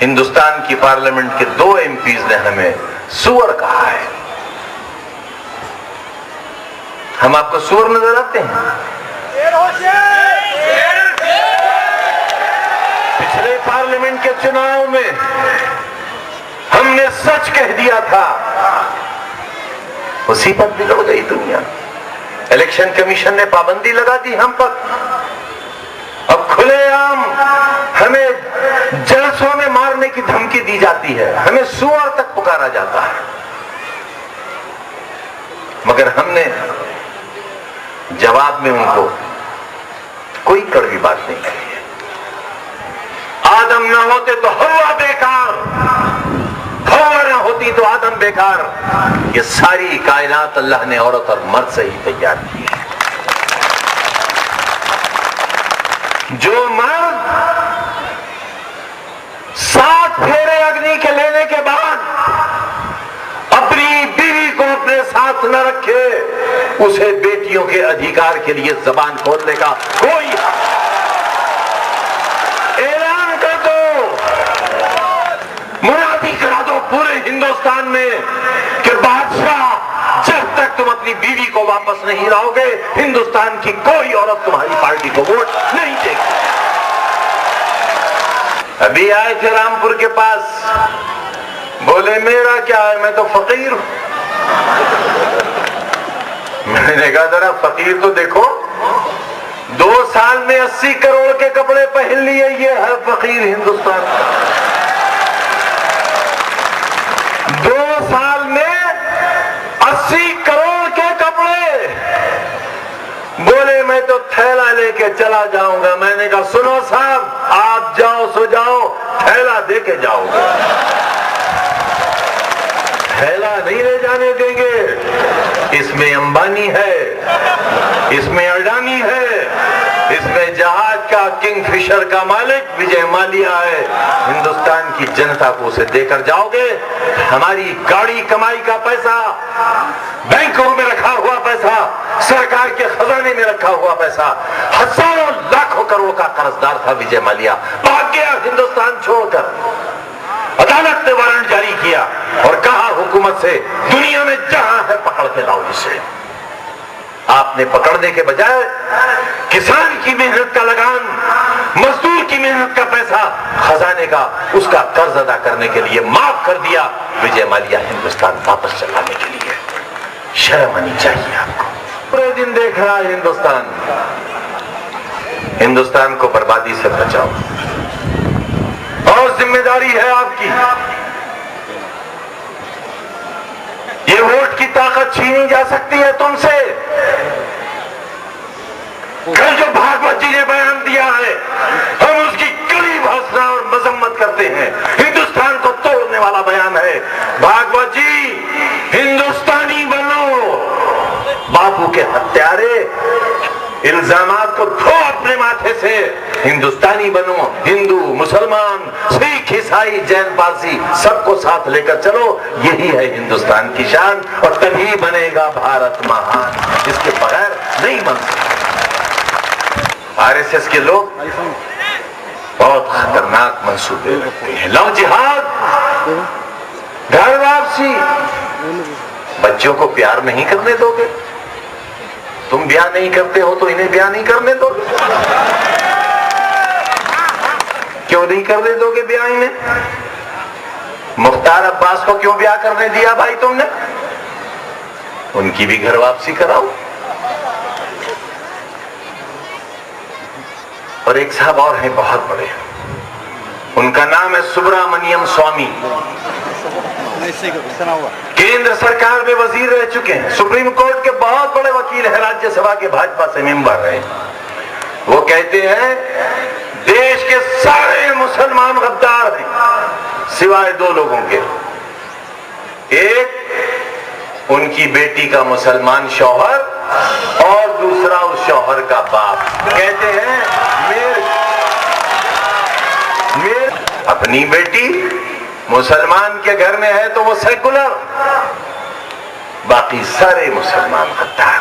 हिंदुस्तान की पार्लियामेंट के 2 एमपीज ने हमें सुअर कहा है। हम आपको सुअर नजर आते हैं? पिछले पार्लियामेंट के चुनाव में हमने सच कह दिया था, उसी पर बिगड़ गई दुनिया। इलेक्शन कमीशन ने पाबंदी लगा दी हम पर। अब खुलेआम हमें जलसों में मारने की धमकी दी जाती है, हमें सुअर तक पुकारा जाता है। मगर हमने जवाब में उनको कोई कड़वी बात नहीं कही है। आदम ना होते तो हवा बेकार, हवा ना होती तो आदम बेकार। ये सारी कायनात अल्लाह ने औरत और मर्द से ही तैयार की है। जो मर्द 7 फेरे अग्नि के लेने के बाद अपनी बीवी को अपने साथ न रखे, उसे बेटियों के अधिकार के लिए जबान खोलने का कोई ऐलान कर दो, मुनादी करा दो पूरे हिंदुस्तान में कि बादशाह, जब तक तुम अपनी बीवी को वापस नहीं लाओगे, हिंदुस्तान की कोई औरत तुम्हारी पार्टी को वोट नहीं देगी। अभी आए थे रामपुर के पास, बोले मेरा क्या है, मैं तो फकीर हूं। मैंने कहा जरा फकीर तो देखो, 2 साल में 80 करोड़ के कपड़े पहन लिए, ये है फकीर हिंदुस्तान। 2 साल में 80 करोड़ के कपड़े। बोले मैं तो थैला लेके चला जाऊंगा। मैंने कहा सुनो साहब, आप जाओ सो जाओ, थैला देके जाओगे, थैला नहीं ले जाने देंगे। इसमें अंबानी है, इसमें अडानी है, इसमें जहाज का किंगफिशर का मालिक विजय माल्या है। हिंदुस्तान की जनता को उसे देकर जाओगे। हमारी गाड़ी कमाई का पैसा, बैंकों में रखा हुआ पैसा, सरकार के खजाने में रखा हुआ पैसा, हजारों लाखों करोड़ का कर्जदार था विजय माल्या, भाग गया हिंदुस्तान छोड़कर। अदालत ने वारंट जारी किया और कहा हुकूमत से, दुनिया में जहां है पकड़ के लाओ इसे। आपने पकड़ने के बजाय किसान की मेहनत का लगान, मजदूर की मेहनत का पैसा, खजाने का, उसका कर्ज अदा करने के लिए माफ कर दिया विजय माल्या हिंदुस्तान वापस चलाने के लिए। शर्म आनी चाहिए आपको। पूरे दिन देख रहा है हिंदुस्तान। हिंदुस्तान को बर्बादी से बचाओ और जिम्मेदारी है आपकी। ये वोट की ताकत छीनी जा सकती है तुमसे। कल जो भागवत जी ने बयान दिया है, हम उसकी कड़ी भर्त्सना और मजम्मत करते हैं। हिंदुस्तान को तोड़ने वाला बयान है। भागवत जी, हिंदुस्तानी बनो, बापू के हत्यारे, इल्जामात को धो अपने माथे से। हिंदुस्तानी बनो, हिंदू, मुसलमान, सिख, ईसाई, जैन, पारसी, सबको साथ लेकर चलो। यही है हिंदुस्तान की शान और तभी बनेगा भारत महान। इसके बगैर नहीं बन सकता। आरएसएस के लोग बहुत खतरनाक मंसूबे रखते हैं। लव जिहाद, घर वापसी, बच्चों को प्यार नहीं करने दोगे? तुम ब्याह नहीं करते हो तो इन्हें ब्याह नहीं करने दोगे? क्यों नहीं करने दोगे ब्याह इन्हें? मुख्तार अब्बास को क्यों ब्याह करने दिया भाई तुमने? उनकी भी घर वापसी कराओ। और एक साहब और हैं बहुत बड़े, उनका नाम है सुब्रमण्यम स्वामी। केंद्र सरकार में वजीर रह चुके हैं, सुप्रीम कोर्ट के बहुत बड़े वकील हैं, राज्यसभा के भाजपा से मेंबर रहे। वो कहते हैं देश के सारे मुसलमान गद्दार हैं सिवाय 2 लोगों के। एक उनकी बेटी का मुसलमान शौहर और दूसरा उस शौहर का बाप। कहते हैं मेरे अपनी बेटी मुसलमान के घर में है तो वो सेकुलर, बाकी सारे मुसलमान गद्दार।